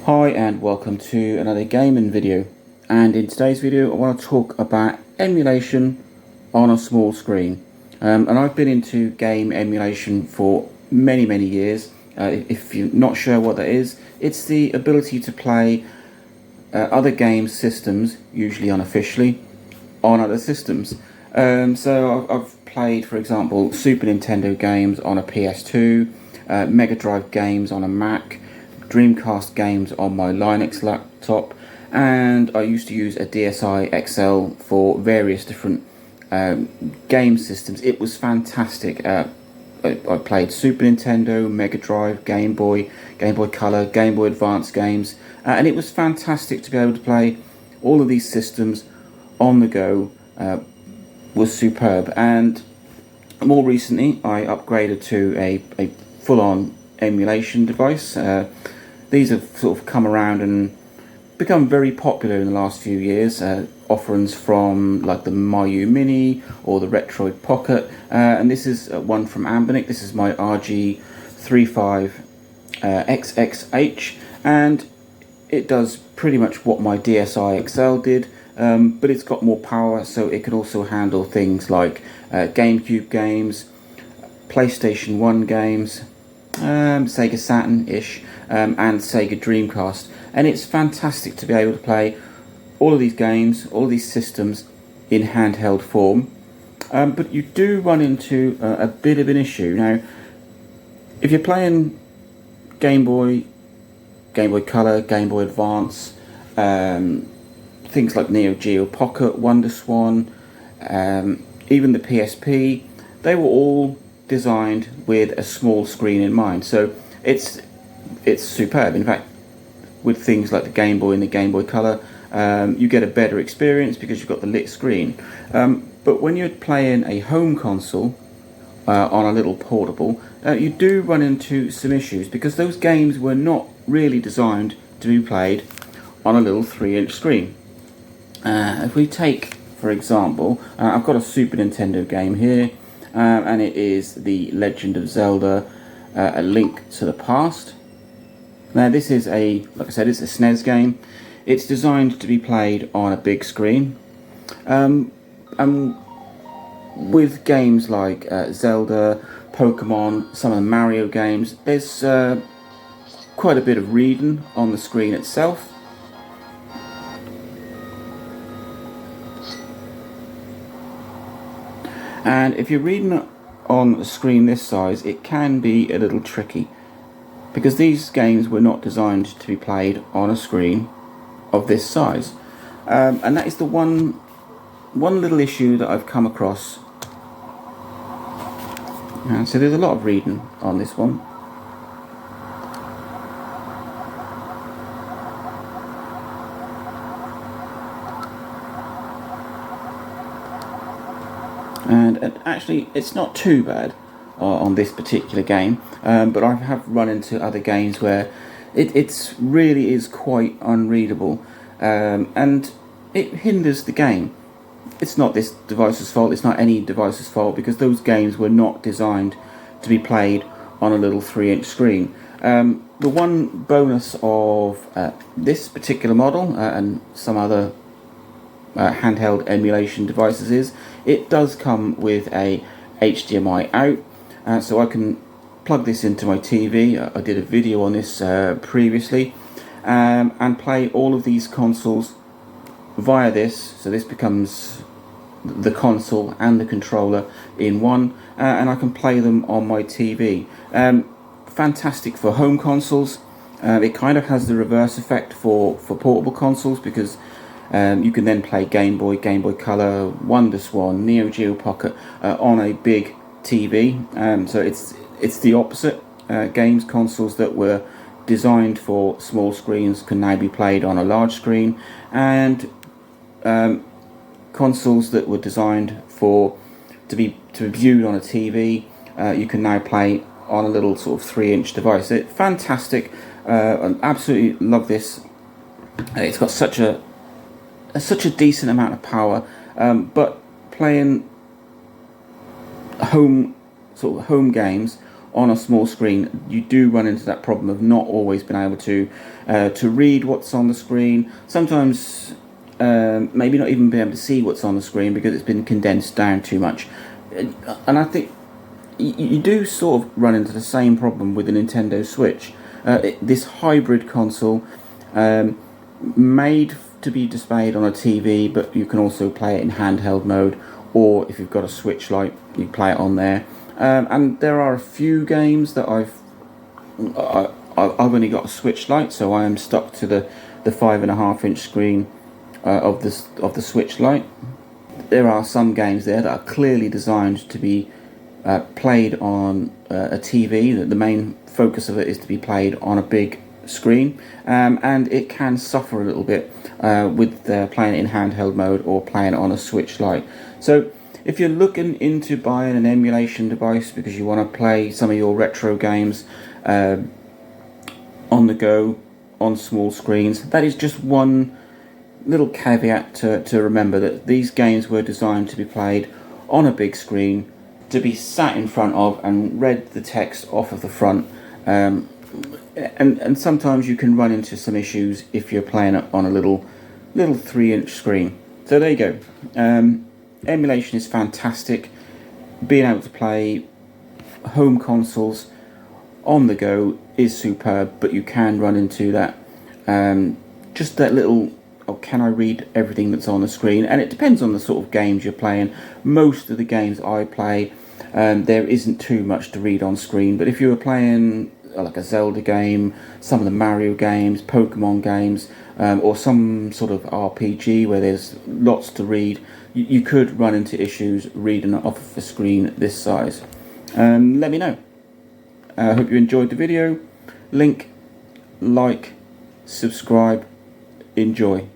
Hi and welcome to another gaming video, and in today's video I want to talk about emulation on a small screen. And I've been into game emulation for many years. If you're not sure what that is, it's the ability to play other game systems, usually unofficially, on other systems. So I've played, for example, Super Nintendo games on a PS2, Mega Drive games on a Mac, Dreamcast games on my Linux laptop, and I used to use a DSi XL for various different game systems. It was fantastic. I played Super Nintendo, Mega Drive, Game Boy Color, Game Boy Advance games, and it was fantastic to be able to play all of these systems on the go. Was superb. And more recently I upgraded to a full-on emulation device. These have sort of come around and become very popular in the last few years. Offerings from like the Mayu Mini or the Retroid Pocket, and this is one from Ambinic. This is my RG35XXH, and it does pretty much what my DSi XL did, but it's got more power, so it can also handle things like GameCube games, PlayStation 1 games, Sega Saturn-ish, and Sega Dreamcast. And it's fantastic to be able to play all of these games, all of these systems in handheld form. But you do run into a bit of an issue. Now, if you're playing Game Boy Color, Game Boy Advance, things like Neo Geo Pocket, WonderSwan, even the PSP, they were all designed with a small screen in mind. So it's superb. In fact, with things like the Game Boy and the Game Boy Color, you get a better experience because you've got the lit screen. But when you're playing a home console on a little portable, you do run into some issues because those games were not really designed to be played on a little 3-inch screen. If we take, for example, I've got a Super Nintendo game here, and it is The Legend of Zelda, A Link to the Past. Now this is like I said, it's a SNES game. It's designed to be played on a big screen. And with games like Zelda, Pokemon, some of the Mario games, there's quite a bit of reading on the screen itself. And if you're reading on a screen this size, it can be a little tricky, because these games were not designed to be played on a screen of this size. And that is the one little issue that I've come across. And so there's a lot of reading on this one. And actually it's not too bad on this particular game, but I have run into other games where it really is quite unreadable, and it hinders the game. It's not this device's fault, it's not any device's fault, because those games were not designed to be played on a little 3-inch screen. The one bonus of this particular model and some other handheld emulation devices is it does come with a HDMI out, so I can plug this into my TV. I did a video on this previously, and play all of these consoles via this. So this becomes the console and the controller in one, and I can play them on my TV. Fantastic for home consoles. It kind of has the reverse effect for portable consoles, because you can then play Game Boy Color, WonderSwan, Neo Geo Pocket on a big TV. So it's the opposite. Games consoles that were designed for small screens can now be played on a large screen, and consoles that were designed to be viewed on a TV, you can now play on a little sort of 3-inch device. It's fantastic. I absolutely love this. It's got such a decent amount of power, but playing home games on a small screen, you do run into that problem of not always being able to read what's on the screen. Sometimes maybe not even being able to see what's on the screen because it's been condensed down too much. And I think you do sort of run into the same problem with the Nintendo Switch. This hybrid console, made to be displayed on a TV, but you can also play it in handheld mode, or if you've got a Switch Lite, you play it on there. And there are a few games that I've only got a Switch Lite, so I am stuck to the 5.5-inch screen of the Switch Lite. There are some games there that are clearly designed to be played on a TV. That the main focus of it is to be played on a big screen, and it can suffer a little bit with playing it in handheld mode or playing it on a Switch Lite. So if you're looking into buying an emulation device because you want to play some of your retro games on the go on small screens, that is just one little caveat to remember, that these games were designed to be played on a big screen, to be sat in front of and read the text off of the front. And sometimes you can run into some issues if you're playing it on a little 3-inch screen. So there you go. Emulation is fantastic. Being able to play home consoles on the go is superb, but you can run into that just that little, oh, can I read everything that's on the screen? And it depends on the sort of games you're playing. Most of the games I play, there isn't too much to read on screen, but if you were playing like a Zelda game, some of the Mario games, Pokemon games, or some sort of RPG where there's lots to read, you could run into issues reading off of a screen this size. Let me know. I hope you enjoyed the video. Like, subscribe, enjoy.